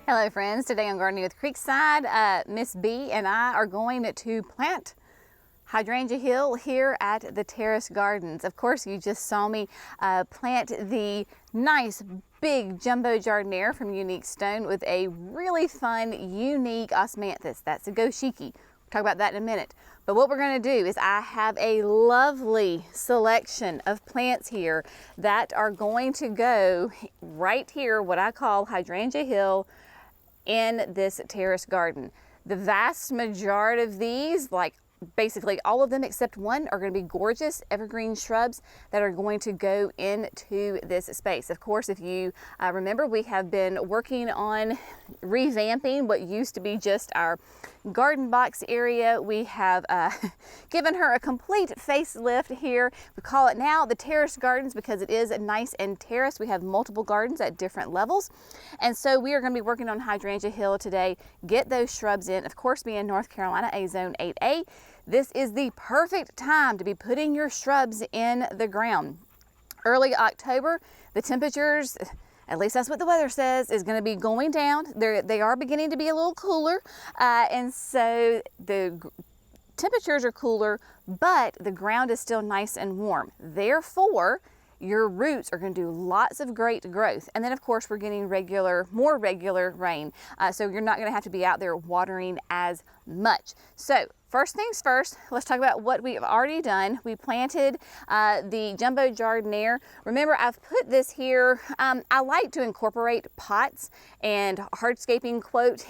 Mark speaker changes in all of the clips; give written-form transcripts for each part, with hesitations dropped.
Speaker 1: Hello friends, today I'm gardening with Creekside. Miss B and I are going to plant Hydrangea Hill here at the Terraced Gardens. Of course, you just saw me plant the nice big jumbo jardiniere from Unique Stone with a really fun, unique osmanthus. That's a goshiki. We'll talk about that in a minute. But what we're going to do is I have a lovely selection of plants here that are going to go right here, what I call Hydrangea Hill, in this terrace garden. The vast majority of these, like basically all of them except one, are going to be gorgeous evergreen shrubs that are going to go into this space. Of course, if you remember, we have been working on revamping what used to be just our garden box area. We have given her a complete facelift here. We call it now the Terraced Gardens because it is nice and terraced. We have multiple gardens at different levels. And so we are going to be working on Hydrangea Hill today. Get those shrubs in. Of course, being North Carolina, a zone 8A, this is the perfect time to be putting your shrubs in the ground. Early October, the temperatures, at least that's what the weather says, is going to be going down. They are beginning to be a little cooler, and so the temperatures are cooler, but the ground is still nice and warm. Therefore, your roots are going to do lots of great growth. And then of course we're getting more regular rain. So you're not going to have to be out there watering as much. So first things first, let's talk about what we've already done. We planted the jumbo jardiniere. Remember, I've put this here. I like to incorporate pots and hardscaping quote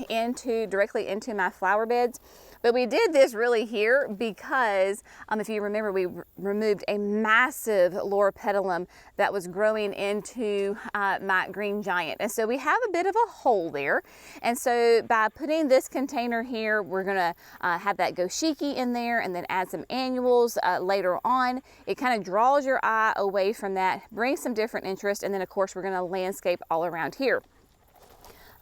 Speaker 1: directly into my flower beds. But we did this really here because if you remember, we removed a massive loropetalum that was growing into my green giant. And so we have a bit of a hole there. And so by putting this container here, we're gonna have that goshiki in there and then add some annuals later on. It kind of draws your eye away from that, brings some different interest. And then of course, we're gonna landscape all around here.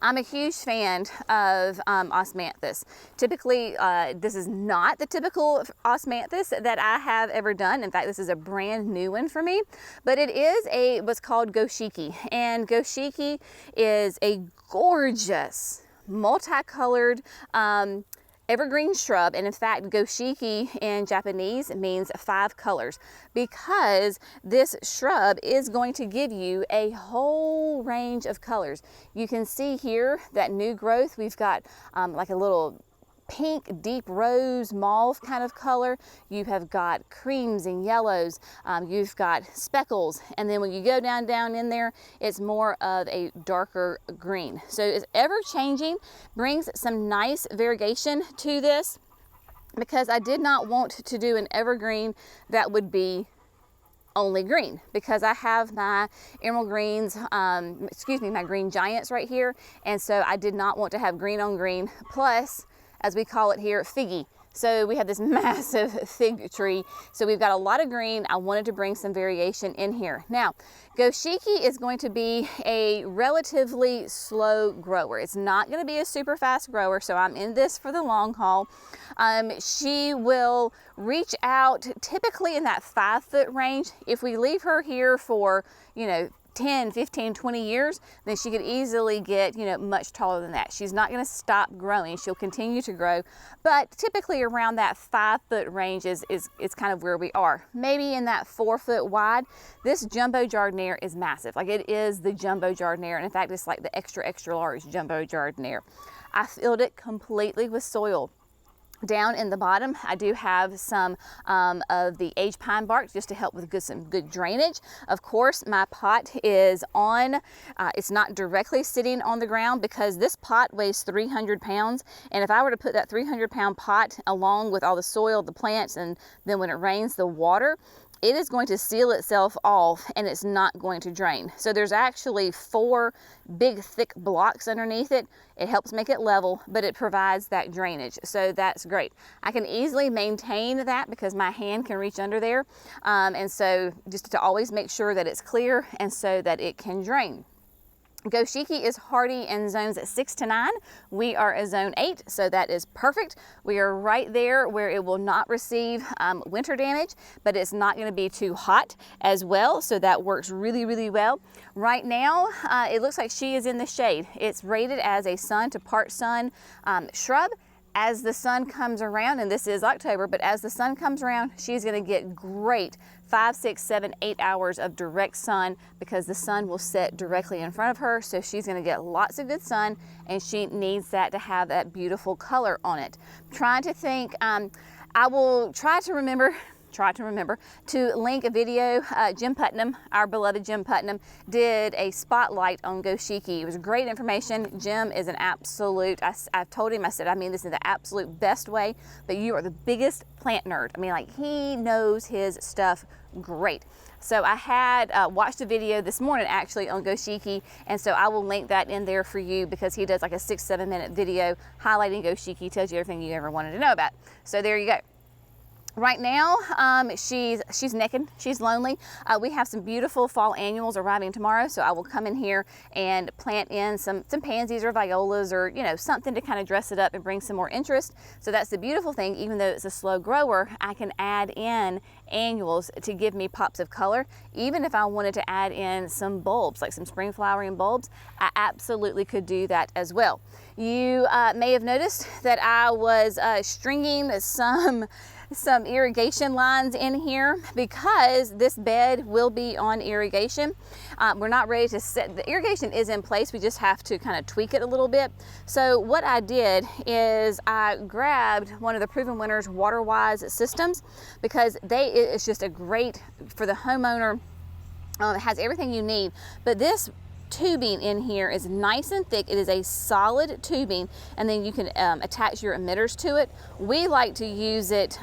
Speaker 1: I'm a huge fan of osmanthus. Typically, this is not the typical osmanthus that I have ever done. In fact, this is a brand new one for me, but it is what's called goshiki. And goshiki is a gorgeous, multicolored, evergreen shrub. And in fact, goshiki in Japanese means 5 colors because this shrub is going to give you a whole range of colors. You can see here that new growth. We've got like a little pink, deep rose, mauve kind of color. You have got creams and yellows. You've got speckles. And then when you go down in there, it's more of a darker green. So it's ever changing, brings some nice variegation to this because I did not want to do an evergreen that would be only green because I have my emerald greens, my green giants right here. And so I did not want to have green on green plus, as we call it here, figgy. So we have this massive fig tree. So we've got a lot of green. I wanted to bring some variation in here. Now, goshiki is going to be a relatively slow grower. It's not going to be a super fast grower, so I'm in this for the long haul. She will reach out typically in that 5-foot range. If we leave her here for, 10, 15, 20 years, then she could easily get, much taller than that. She's not going to stop growing. She'll continue to grow, but typically around that 5-foot range is kind of where we are. Maybe in that 4-foot wide. This jumbo jardiniere is massive. Like it is the jumbo jardiniere. And in fact, it's like the extra, extra large jumbo jardiniere. I filled it completely with soil. Down in the bottom, I do have some of the aged pine bark just to help with some good drainage. Of course, my pot is on, it's not directly sitting on the ground because this pot weighs 300 pounds. And if I were to put that 300-pound pot along with all the soil, the plants, and then when it rains, the water, it is going to seal itself off and it's not going to drain. So there's actually 4 big thick blocks underneath it. It helps make it level, but it provides that drainage. So that's great. I can easily maintain that because my hand can reach under there. And so just to always make sure that it's clear and so that it can drain. Goshiki is hardy in zones 6 to 9. We are a zone 8, so that is perfect. We are right there where it will not receive winter damage, but it's not going to be too hot as well, so that works really, really well. Right now, it looks like she is in the shade. It's rated as a sun to part sun shrub. As the sun comes around, and this is October, but as the sun comes around, she's going to get great 5, 6, 7, 8 hours of direct sun because the sun will set directly in front of her. So she's going to get lots of good sun, and she needs that to have that beautiful color on it. I'm trying to think, I will try to remember to link a video. Jim Putnam, our beloved Jim Putnam, did a spotlight on Goshiki. It was great information. Jim is an absolute, I've told him, I said, I mean this in the absolute best way, but you are the biggest plant nerd. I mean, like, he knows his stuff great. So I had watched a video this morning actually on Goshiki, and so I will link that in there for you because he does like a 6-7 minute video highlighting Goshiki, tells you everything you ever wanted to know about. So there you go. Right now, she's naked, she's lonely. We have some beautiful fall annuals arriving tomorrow, so I will come in here and plant in some pansies or violas or, you know, something to kind of dress it up and bring some more interest. So that's the beautiful thing. Even though it's a slow grower, I can add in annuals to give me pops of color. Even if I wanted to add in some bulbs, like some spring flowering bulbs, I absolutely could do that as well. You may have noticed that I was stringing some irrigation lines in here because this bed will be on irrigation. We're not ready to set, the irrigation is in place, we just have to kind of tweak it a little bit. So what I did is I grabbed one of the Proven Winners WaterWise systems because it's just a great, for the homeowner, it has everything you need, but this tubing in here is nice and thick. It is a solid tubing, and then you can attach your emitters to it. We like to use it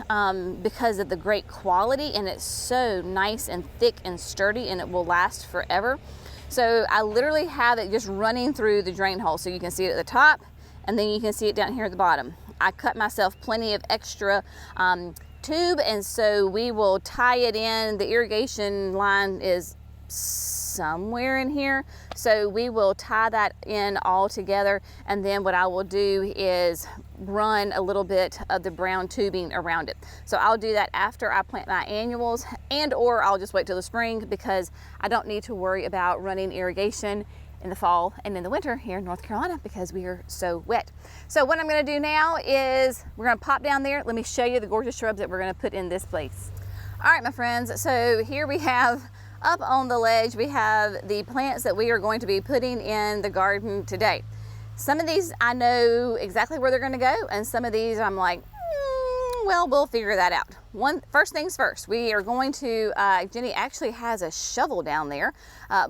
Speaker 1: because of the great quality, and it's so nice and thick and sturdy, and it will last forever. So I literally have it just running through the drain hole, so you can see it at the top, and then you can see it down here at the bottom. I cut myself plenty of extra tube, and so we will tie it in. The irrigation line is somewhere in here, so we will tie that in all together, and then what I will do is run a little bit of the brown tubing around it. So I'll do that after I plant my annuals, and or I'll just wait till the spring because I don't need to worry about running irrigation in the fall and in the winter here in North Carolina because we are so wet. So what I'm going to do now is we're going to pop down there. Let me show you the gorgeous shrubs that we're going to put in this place. All right, my friends, so here we have up on the ledge, we have the plants that we are going to be putting in the garden today. Some of these I know exactly where they're going to go, and some of these I'm like, well, we'll figure that out. First things first, we are going to, Jenny actually has a shovel down there,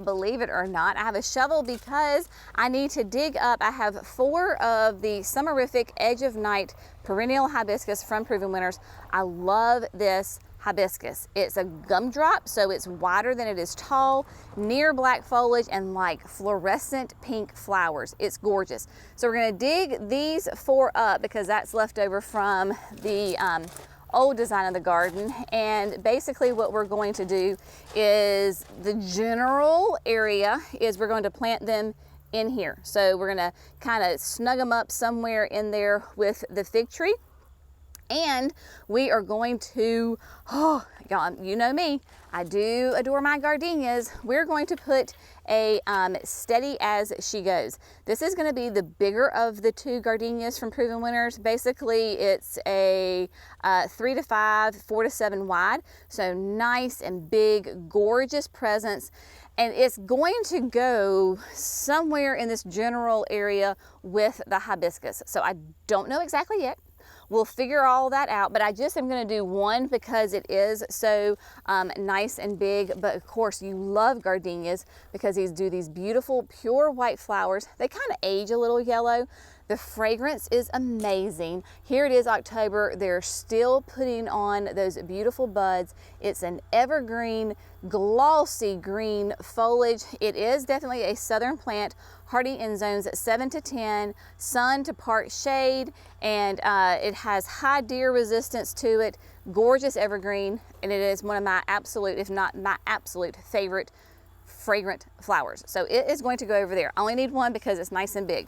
Speaker 1: believe it or not. I have a shovel because I need to dig up, I have 4 of the Summerific Edge of Night perennial hibiscus from Proven Winners. I love this hibiscus. It's a gumdrop, so it's wider than it is tall, near black foliage, and like fluorescent pink flowers. It's gorgeous. So we're going to dig these 4 up because that's left over from the old design of the garden. And basically what we're going to do is the general area is we're going to plant them in here. So we're going to kind of snug them up somewhere in there with the fig tree. And we are going to, oh, y'all, you know me, I do adore my gardenias. We're going to put a steady as she goes. This is going to be the bigger of the 2 gardenias from Proven Winners. Basically, it's a 3 to 5, 4 to 7 wide. So nice and big, gorgeous presence. And it's going to go somewhere in this general area with the hibiscus. So I don't know exactly yet. We'll figure all that out, but I just am going to do 1 because it is so nice and big. But of course, you love gardenias because these do these beautiful pure white flowers. They kind of age a little yellow. The fragrance is amazing. Here it is October. They're still putting on those beautiful buds. It's an evergreen, glossy green foliage. It is definitely a southern plant, hardy in zones 7 to 10, sun to part shade, and it has high deer resistance to it. Gorgeous evergreen, and it is one of my absolute, if not my absolute favorite fragrant flowers. So it is going to go over there. I only need one because it's nice and big.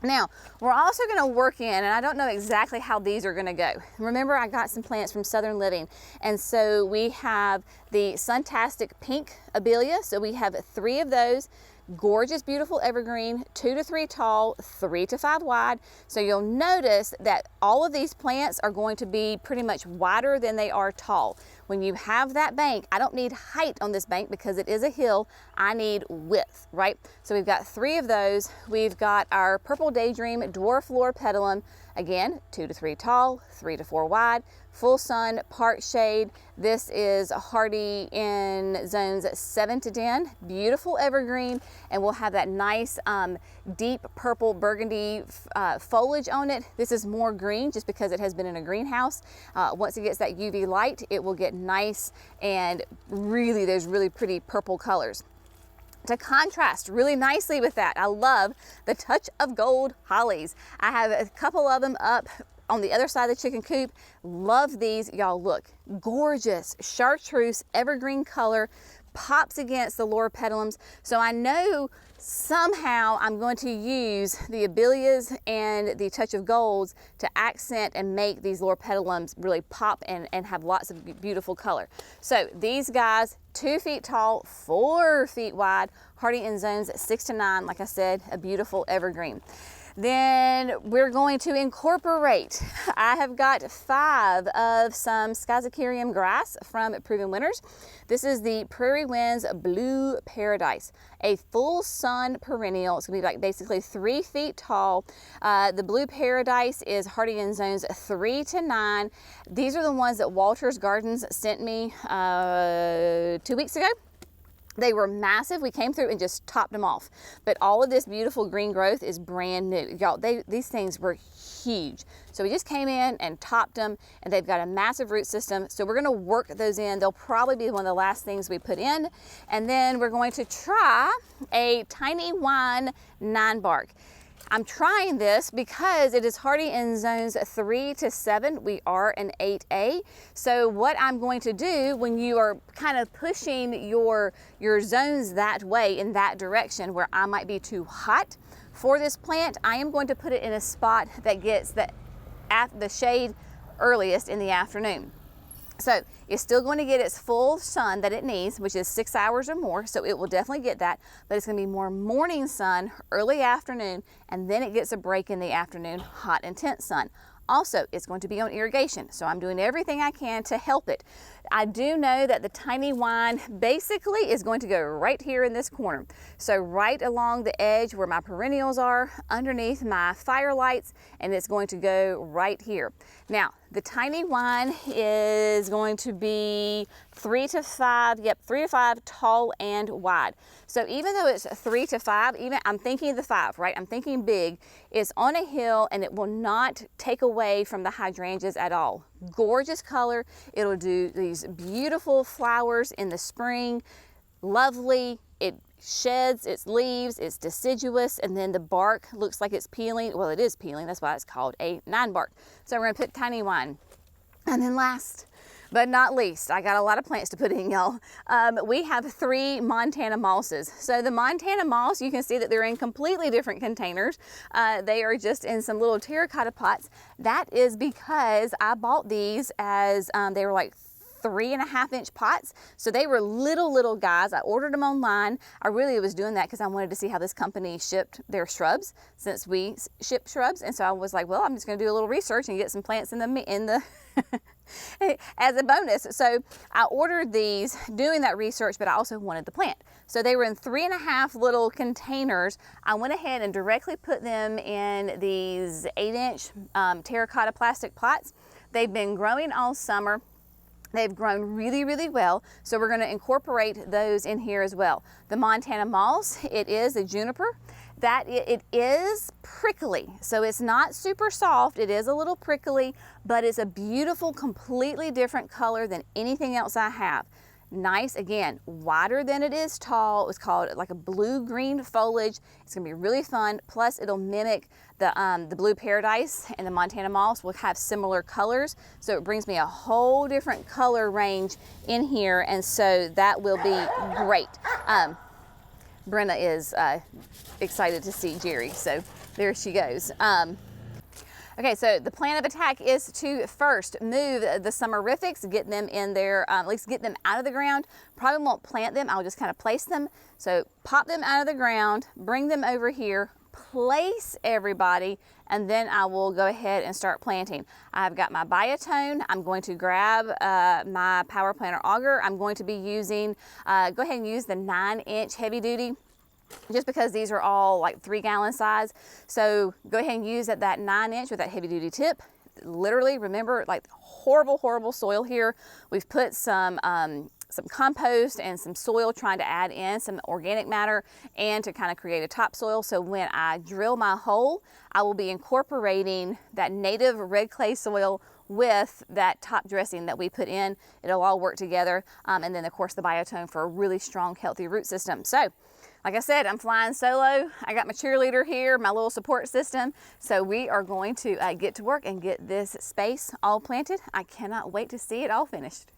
Speaker 1: Now, we're also going to work in, and I don't know exactly how these are going to go. Remember, I got some plants from Southern Living, and so we have the Suntastic Pink Abelia. So we have 3 of those. Gorgeous, beautiful evergreen, 2 to 3 tall, 3 to 5 wide. So you'll notice that all of these plants are going to be pretty much wider than they are tall. When you have that bank, I don't need height on this bank because it is a hill. I need width, right? So we've got 3 of those. We've got our Purple Daydream Dwarf Loropetalum. Again, 2 to 3 tall, 3 to 4 wide, full sun, part shade. This is hardy in zones 7 to 10, beautiful evergreen, and we'll have that nice deep purple burgundy foliage on it. This is more green just because it has been in a greenhouse. Once it gets that UV light, it will get nice and really, there's really pretty purple colors. To contrast really nicely with that, I love the Touch of Gold hollies. I have a couple of them up on the other side of the chicken coop. Love these, y'all. Look, gorgeous chartreuse evergreen color, pops against the loropetalums. So I know somehow I'm going to use the Abelias and the Touch of Golds to accent and make these loropetalums really pop and have lots of beautiful color. So these guys, 2 feet tall, 4 feet wide, hardy in zones 6 to 9, like I said, a beautiful evergreen. Then we're going to incorporate, I have got 5 of some Schizocerium grass from Proven Winners. This is the Prairie Winds Blue Paradise, a full sun perennial. It's gonna be like basically 3 feet tall. The Blue Paradise is hardy in zones 3 to 9. These are the ones that Walter's Gardens sent me 2 weeks ago. They were massive. We came through and just topped them off. But all of this beautiful green growth is brand new. Y'all, these things were huge. So we just came in and topped them, and they've got a massive root system. So we're gonna work those in. They'll probably be one of the last things we put in. And then we're going to try a Tiny Wine 9-bark. I'm trying this because it is hardy in zones 3 to 7. We are an 8A. So what I'm going to do when you are kind of pushing your zones that way, in that direction where I might be too hot for this plant, I am going to put it in a spot that gets the shade earliest in the afternoon. So it's still going to get its full sun that it needs, which is 6 hours or more, so it will definitely get that, but it's going to be more morning sun, early afternoon, and then it gets a break in the afternoon, hot, intense sun. Also, it's going to be on irrigation, so I'm doing everything I can to help it. I do know that the Tiny Wine basically is going to go right here in this corner. So right along the edge where my perennials are, underneath my firelights, and it's going to go right here. Now, the Tiny Wine is going to be 3 to 5, yep, 3 to 5 tall and wide. So even though it's 3 to 5, even I'm thinking of the 5, right? I'm thinking big. It's on a hill and it will not take away from the hydrangeas at all. Gorgeous color. It'll do these beautiful flowers in the spring. Lovely. It sheds its leaves, it's deciduous, and then the bark looks like it's peeling. Well, it is peeling, that's why it's called a 9-bark. So we're gonna put Tiny Wine. And then last but not least, I got a lot of plants to put in, y'all. We have 3 Montana mosses. So the Montana moss, you can see that they're in completely different containers. They are just in some little terracotta pots. That is because I bought these as they were like 3.5-inch pots. So they were little guys. I ordered them online. I really was doing that because I wanted to see how this company shipped their shrubs, since we ship shrubs. And so I was like, well, I'm just going to do a little research and get some plants in the as a bonus. So I ordered these doing that research, but I also wanted the plant. So they were in 3.5 little containers. I went ahead and directly put them in these 8-inch terracotta plastic pots. They've been growing all summer. They've grown really well, so we're going to incorporate those in here as well. The Montana moss, it is a juniper. That it is prickly, so it's not super soft. It is a little prickly, but it's a beautiful, completely different color than anything else I have. nice, again, wider than it is tall. It's called like a blue-green foliage. It's gonna be really fun. Plus it'll mimic the blue paradise and the Montana moss will have similar colors. So it brings me a whole different color range in here. And so that will be great. Brenna is excited to see Jerry. So there she goes. Okay, so the plan of attack is to first move the summerifics, get them in there, at least get them out of the ground. Probably won't plant them, I'll just kind of place them. So pop them out of the ground, bring them over here, place everybody, and then I will go ahead and start planting. I've got my biotone. I'm going to grab my power planter auger. I'm going to be using, go ahead and use the 9-inch heavy duty, just because these are all like 3-gallon size. So go ahead and use that 9-inch with that heavy duty tip. Literally, remember, like horrible soil here. We've put some compost and some soil, trying to add in some organic matter and to kind of create a topsoil. So when I drill my hole, I will be incorporating that native red clay soil with that top dressing that we put in. It'll all work together. And then of course the biotone for a really strong, healthy root system. So like I said, I'm flying solo. I got my cheerleader here, my little support system. So we are going to get to work and get this space all planted. I cannot wait to see it all finished.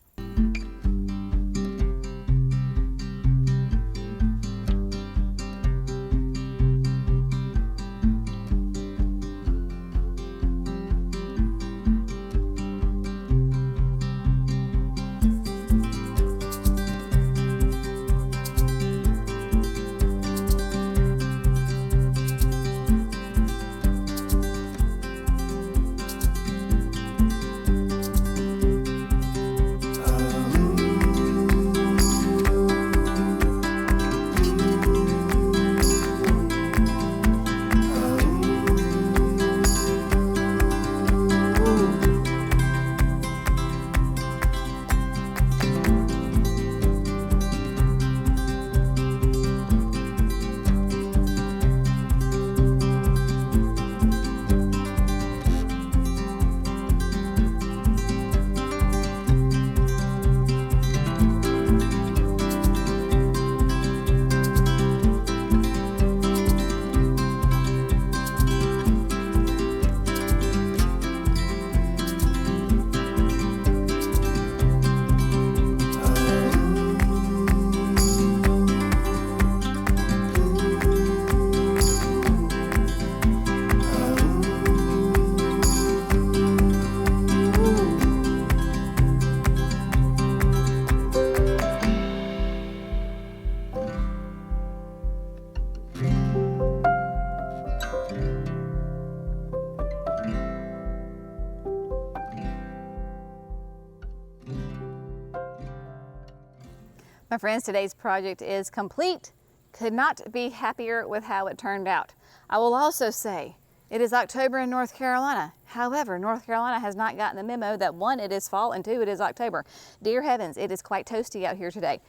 Speaker 1: My friends, today's project is complete. Could not be happier with how it turned out. I will also say it is October in North Carolina. However, North Carolina has not gotten the memo that 1, it is fall, and 2, it is October. Dear heavens, it is quite toasty out here today.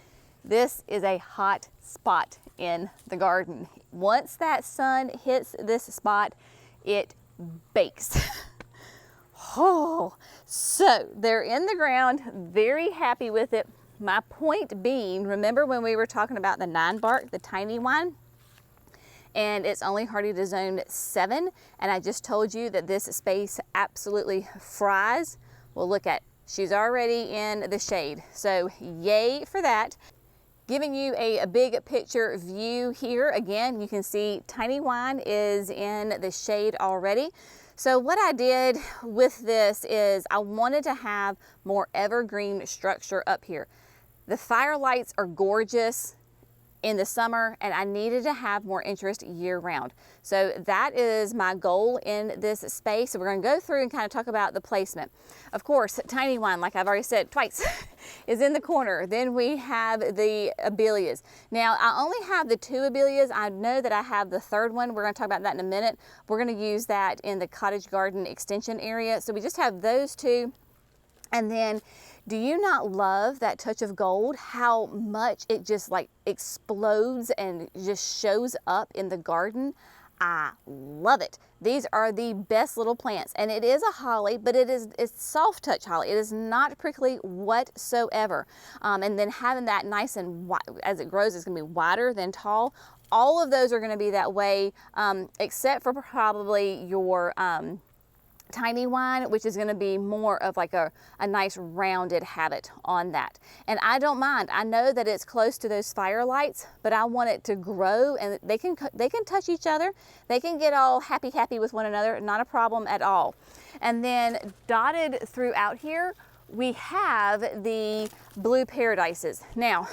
Speaker 1: This is a hot spot in the garden. Once that sun hits this spot, it bakes. Oh, so they're in the ground, very happy with it. My point being, remember when we were talking about the 9 bark, the tiny one? And it's only hardy to zone 7. And I just told you that this space absolutely fries. Well, look at, she's already in the shade. So yay for that. Giving you a big picture view here. Again, you can see tiny wine is in the shade already. So what I did with this is I wanted to have more evergreen structure up here. The firelights are gorgeous in the summer, and I needed to have more interest year round. So that is my goal in this space. So we're going to go through and kind of talk about the placement. Of course, tiny one, like I've already said twice, is in the corner. Then we have the abelias. Now I only have the 2 abelias. I know that I have the 3rd one. We're going to talk about that in a minute. We're going to use that in the cottage garden extension area. So we just have those 2. And then, do you not love that touch of gold? How much it just like explodes and just shows up in the garden? I love it. These are the best little plants, and it is a holly, but it's soft touch holly. It is not prickly whatsoever. And then having that nice and wide, as it grows, it's going to be wider than tall. All of those are going to be that way, except for probably your tiny wine, which is going to be more of like a nice rounded habit on that. And I don't mind. I know that it's close to those firelights, but I want it to grow, and they can touch each other. They can get all happy with one another, not a problem at all. And then dotted throughout here, we have the blue paradises. Now,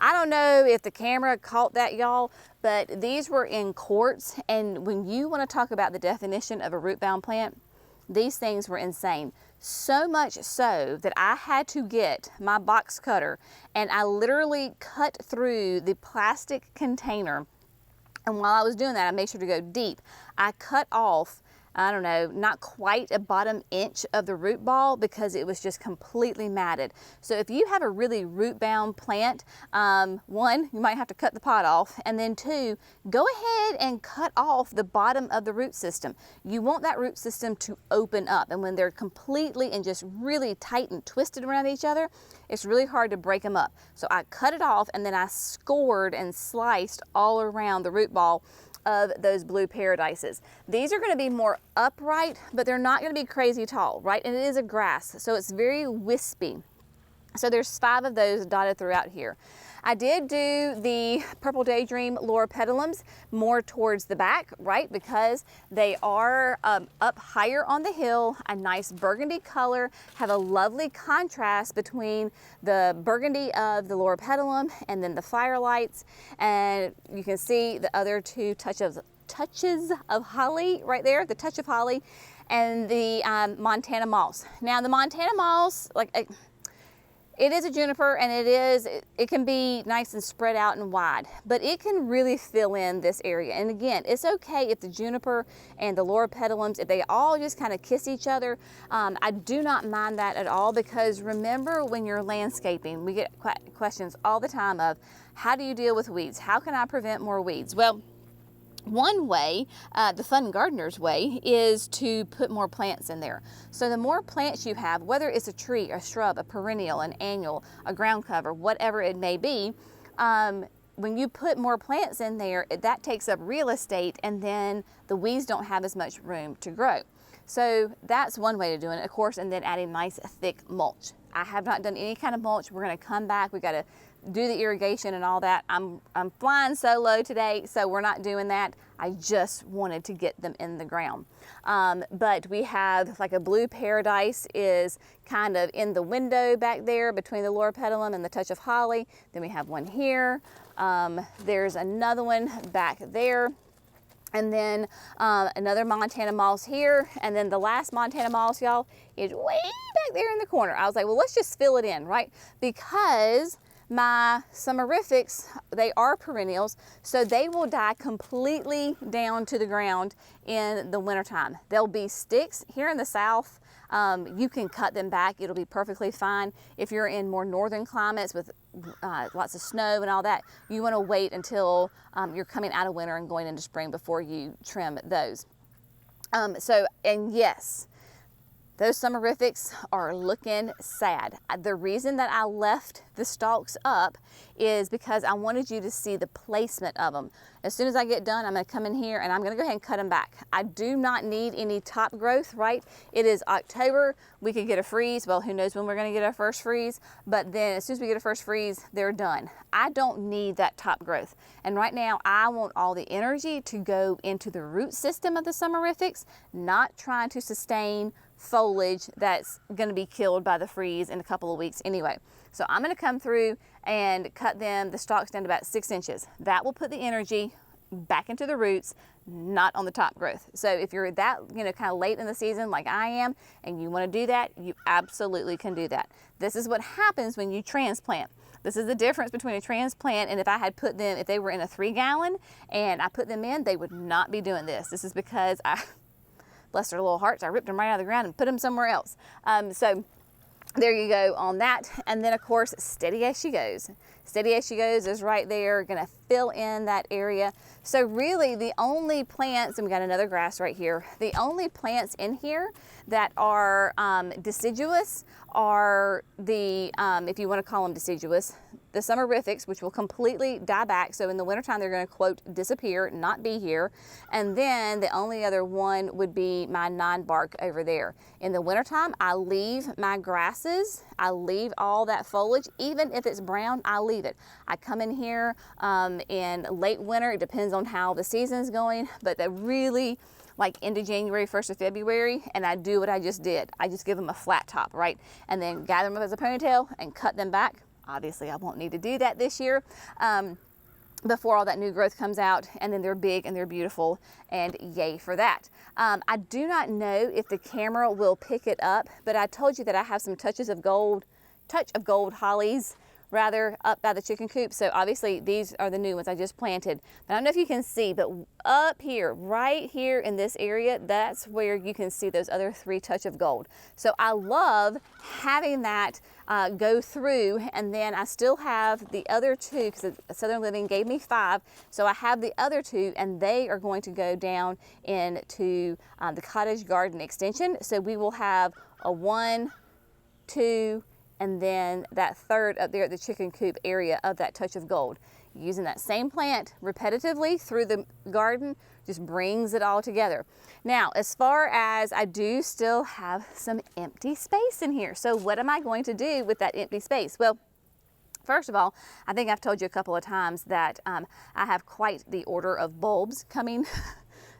Speaker 1: I don't know if the camera caught that, y'all, but these were in quartz, and when you want to talk about the definition of a root-bound plant, these things were insane. So much so that I had to get my box cutter, and I literally cut through the plastic container. And while I was doing that, I made sure to go deep. I cut off, I don't know, not quite a bottom inch of the root ball because it was just completely matted. So if you have a really root bound plant, one, you might have to cut the pot off, and then two, go ahead and cut off the bottom of the root system. You want that root system to open up, and when they're completely and just really tight and twisted around each other, it's really hard to break them up. So I cut it off, and then I scored and sliced all around the root ball of those blue paradises. These are going to be more upright, but they're not going to be crazy tall, right? And it is a grass, so it's very wispy. So there's 5 of those dotted throughout here. I did do the Purple Daydream loropetalums more towards the back, right? Because they are up higher on the hill, a nice burgundy color, have a lovely contrast between the burgundy of the loropetalum and then the firelights. And you can see the other 2 touches of holly right there, the touch of holly, and the Montana moss. Now the Montana moss, it is a juniper, and it can be nice and spread out and wide, but it can really fill in this area. And again, it's okay if the juniper and the loropetalums, if they all just kind of kiss each other. I do not mind that at all, because remember, when you're landscaping, we get questions all the time of, how do you deal with weeds? How can I prevent more weeds? Well, one way, the fun gardener's way, is to put more plants in there. So the more plants you have, whether it's a tree, a shrub, a perennial, an annual, a ground cover, whatever it may be, when you put more plants in there, that takes up real estate, and then the weeds don't have as much room to grow. So that's one way to do it, of course, and then adding nice thick mulch. I have not done any kind of mulch. We're going to come back. We got to do the irrigation and all that. I'm flying solo today, so we're not doing that. I just wanted to get them in the ground. But we have like a blue paradise is kind of in the window back there between the loropetalum and the touch of holly. Then we have one here. There's another one back there. And then another Montana moss here. And then the last Montana moss, y'all, is way back there in the corner. I was like, well, let's just fill it in, right? Because my summerifics, they are perennials, so they will die completely down to the ground in the wintertime. They'll be sticks. Here in the south, you can cut them back. It'll be perfectly fine. If you're in more northern climates with lots of snow and all that, you want to wait until you're coming out of winter and going into spring before you trim those. And yes, those summerifics are looking sad. The reason that I left the stalks up is because I wanted you to see the placement of them. As soon as I get done, I'm going to come in here and I'm going to go ahead and cut them back. I do not need any top growth, right? It is October. We could get a freeze. Well, who knows when we're going to get our first freeze, but then as soon as we get a first freeze, they're done. I don't need that top growth. And right now, I want all the energy to go into the root system of the summerifics, not trying to sustain foliage that's going to be killed by the freeze in a couple of weeks anyway. So I'm going to come through and cut them, the stalks, down to about 6 inches. That will put the energy back into the roots, not on the top growth. So if you're that, kind of late in the season like I am, and you want to do that, you absolutely can do that. This is what happens when you transplant. This is the difference between a transplant and if I had put them, if they were in a 3-gallon and I put them in, they would not be doing this. This is because bless their little hearts, I ripped them right out of the ground and put them somewhere else. So there you go on that. And then of course, Steady As She Goes. Steady As She Goes is right there, gonna fill in that area. So really the only plants, and we got another grass right here, the only plants in here that are deciduous are the, if you wanna call them deciduous, the summerifics, which will completely die back. So in the wintertime, they're gonna, quote, disappear, not be here. And then the only other one would be my non-bark over there. In the wintertime, I leave my grasses, I leave all that foliage, even if it's brown, I leave it. I come in here in late winter, it depends on how the season's going, but the really, like into January, 1st of February, and I do what I just did. I just give them a flat top, right? And then gather them up as a ponytail and cut them back. Obviously, I won't need to do that this year before all that new growth comes out, and then they're big and they're beautiful, and yay for that. I do not know if the camera will pick it up, but I told you that I have some touch of gold hollies rather up by the chicken coop. So obviously these are the new ones I just planted. But I don't know if you can see, but up here, right here in this area, that's where you can see those other 3 touch of gold. So I love having that go through, and then I still have the other 2 because Southern Living gave me 5. So I have the other 2, and they are going to go down into the cottage garden extension. So we will have a 1, 2, and then that 3rd up there at the chicken coop area of that touch of gold. Using that same plant repetitively through the garden just brings it all together. Now, as far as I do still have some empty space in here. So what am I going to do with that empty space? Well, first of all, I think I've told you a couple of times that I have quite the order of bulbs coming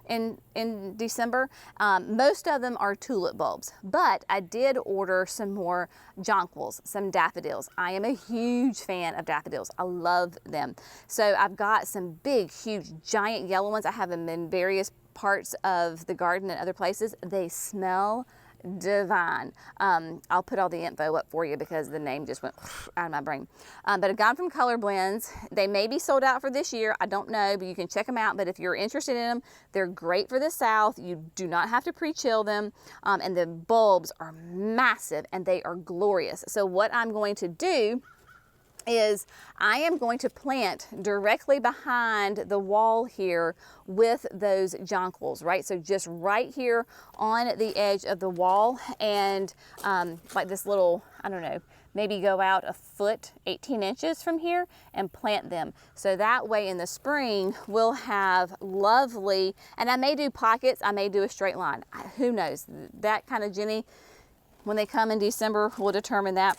Speaker 1: in December. Most of them are tulip bulbs, but I did order some more jonquils, some daffodils. I am a huge fan of daffodils. I love them. So I've got some big, huge, giant yellow ones. I have them in various parts of the garden and other places. They smell divine. I'll put all the info up for you because the name just went out of my brain. But I've got them from Color Blends. They may be sold out for this year. I don't know, but you can check them out. But if you're interested in them, they're great for the South. You do not have to pre-chill them. And the bulbs are massive and they are glorious. So what I'm going to do is I am going to plant directly behind the wall here with those jonquils, right? So just right here on the edge of the wall, and like this little, I don't know, maybe go out a foot, 18 inches from here and plant them. So that way in the spring we'll have lovely, and I may do pockets, I may do a straight line. Who knows? That kind of Jenny, when they come in December, will determine that.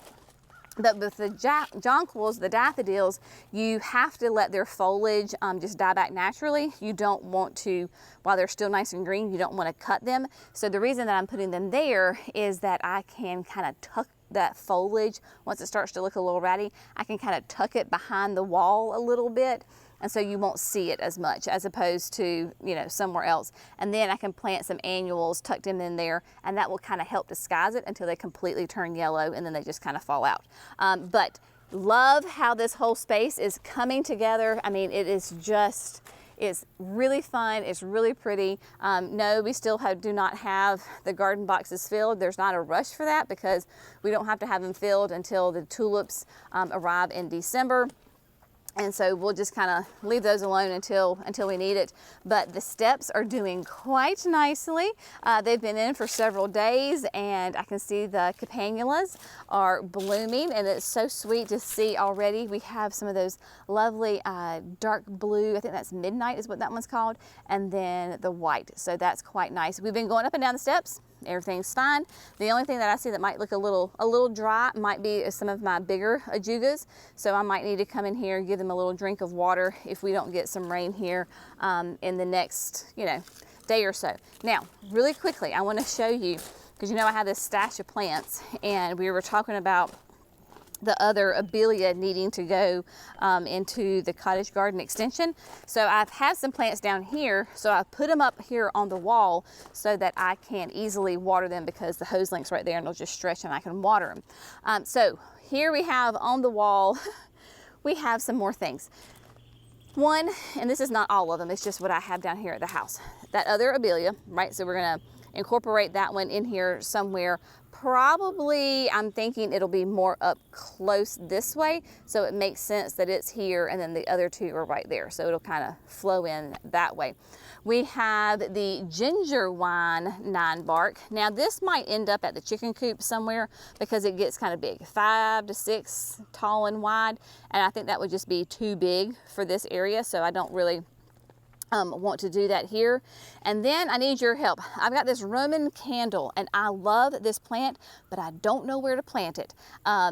Speaker 1: But with the jonquils, the daffodils, you have to let their foliage just die back naturally. You don't want to, while they're still nice and green, you don't want to cut them. So the reason that I'm putting them there is that I can kind of tuck that foliage, once it starts to look a little ratty, I can kind of tuck it behind the wall a little bit. And so you won't see it as much as opposed to, you know, somewhere else. And then I can plant some annuals tucked in there, and that will kind of help disguise it until they completely turn yellow, and then they just kind of fall out. But love how this whole space is coming together. I mean, it is just, it's really fun. It's really pretty. No, we still do not have the garden boxes filled. There's not a rush for that because we don't have to have them filled until the tulips arrive in December. And so we'll just kind of leave those alone until we need it. But the steps are doing quite nicely. They've been in for several days, and I can see the campanulas are blooming, and it's so sweet to see already. We have some of those lovely dark blue, I think that's Midnight is what that one's called, and then the white. So that's quite nice. We've been going up and down the steps. Everything's fine. The only thing that I see that might look a little dry might be some of my bigger ajugas. So I might need to come in here and give them a little drink of water if we don't get some rain here in the next, day or so. Now, really quickly, I want to show you, because I have this stash of plants, and we were talking about the other abelia needing to go into the cottage garden extension. So I've had some plants down here, so I put them up here on the wall so that I can easily water them because the hose link's right there and it'll just stretch and I can water them. So here we have on the wall, we have some more things. One, and this is not all of them, it's just what I have down here at the house. That other abelia, right? So we're gonna incorporate that one in here somewhere, probably, I'm thinking it'll be more up close this way, so it makes sense that it's here and then the other two are right there, so it'll kind of flow in that way. We have the ginger wine 9-bark. Now this might end up at the chicken coop somewhere because it gets kind of big, 5 to 6 tall and wide, and I think that would just be too big for this area, so I don't really want to do that here. And then I need your help. I've got this Roman candle and I love this plant, but I don't know where to plant it.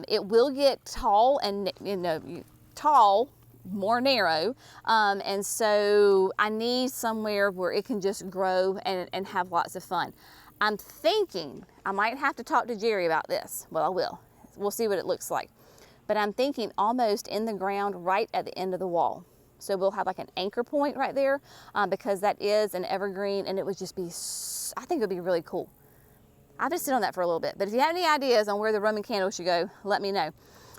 Speaker 1: It will get tall and, you know, tall, more narrow, and so I need somewhere where it can just grow and have lots of fun. I'm thinking I might have to talk to Jerry about this. Well, I will. We'll see what it looks like. But I'm thinking almost in the ground right at the end of the wall. So we'll have like an anchor point right there because that is an evergreen, and it would just be, I think it would be really cool. I'll just sit on that for a little bit. But if you have any ideas on where the Roman candle should go, let me know.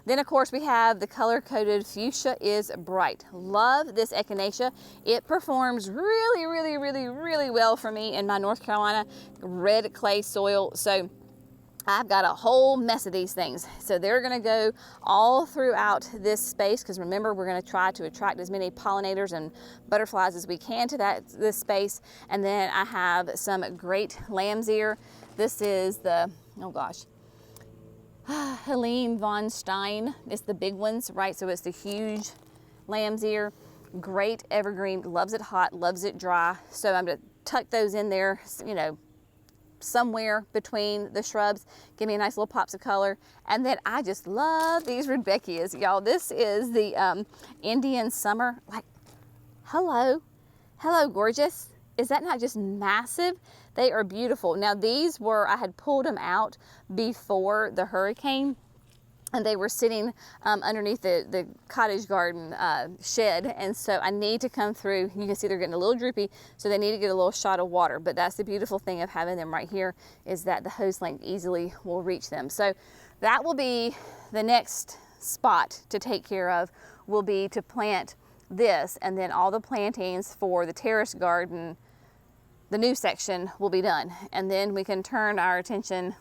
Speaker 1: Then of course we have the color-coded Fuchsia is Bright. Love this echinacea. It performs really, really, really, really well for me in my North Carolina red clay soil. So I've got a whole mess of these things. So they're gonna go all throughout this space because remember, we're gonna try to attract as many pollinators and butterflies as we can to this space. And then I have some great lamb's ear. This is the, oh gosh, Helene von Stein. It's the big ones, right? So it's the huge lamb's ear. Great evergreen, loves it hot, loves it dry. So I'm gonna tuck those in there, you know, somewhere between the shrubs, give me a nice little pops of color. And then I just love these rudbeckias, y'all. This is the Indian summer. Like, hello, gorgeous. Is that not just massive? They are beautiful. Now these were, I had pulled them out before the hurricane, and they were sitting underneath the cottage garden shed, and so I need to come through. You can see they're getting a little droopy, so they need to get a little shot of water. But that's the beautiful thing of having them right here, is that the hose length easily will reach them. So that will be the next spot to take care of, will be to plant this, and then all the plantings for the terrace garden, the new section, will be done. And then we can turn our attention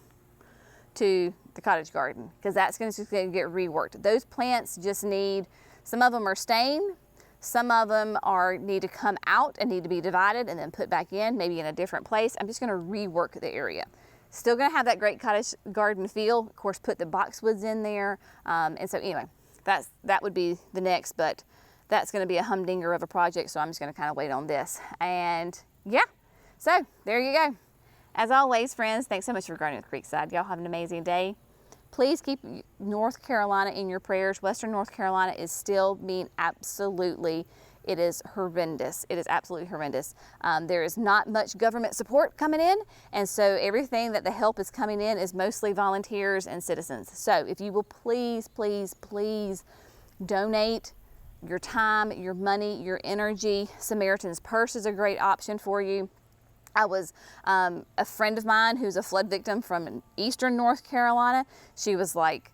Speaker 1: to the cottage garden, because that's going to get reworked. Those plants just need, some of them are staying, some of them need to come out and need to be divided and then put back in, maybe in a different place. I'm just going to rework the area. Still going to have that great cottage garden feel. Of course, put the boxwoods in there. And so anyway, that would be the next, but that's going to be a humdinger of a project, so I'm just going to kind of wait on this. And yeah, so there you go. As always, friends, thanks so much for gardening with Creekside. Y'all have an amazing day. Please keep North Carolina in your prayers. Western North Carolina is still being absolutely, it is horrendous. It is absolutely horrendous. There is not much government support coming in, and so everything that the help is coming in is mostly volunteers and citizens. So if you will please, please, please donate your time, your money, your energy. Samaritan's Purse is a great option for you. I was a friend of mine who's a flood victim from eastern North Carolina. She was like,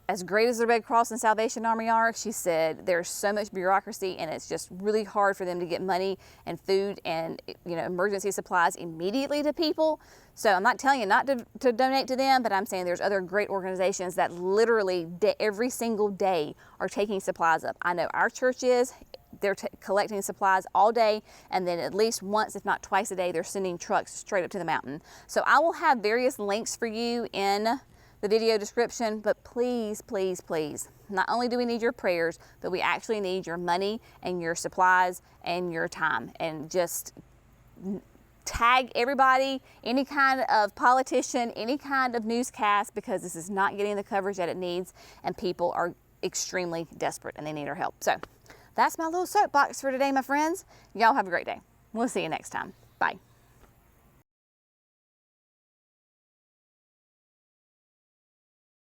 Speaker 1: as great as the Red Cross and Salvation Army are, she said there's so much bureaucracy and it's just really hard for them to get money and food and, you know, emergency supplies immediately to people. So I'm not telling you not to donate to them, but I'm saying there's other great organizations that literally every single day are taking supplies up. I know our church is. They're collecting supplies all day, and then at least once, if not twice a day, they're sending trucks straight up to the mountain. So I will have various links for you in the video description, but please, please, please, not only do we need your prayers, but we actually need your money and your supplies and your time. And just tag everybody, any kind of politician, any kind of newscast, because this is not getting the coverage that it needs, and people are extremely desperate and they need our help. So that's my little soapbox for today, my friends. Y'all have a great day. We'll see you next time. Bye.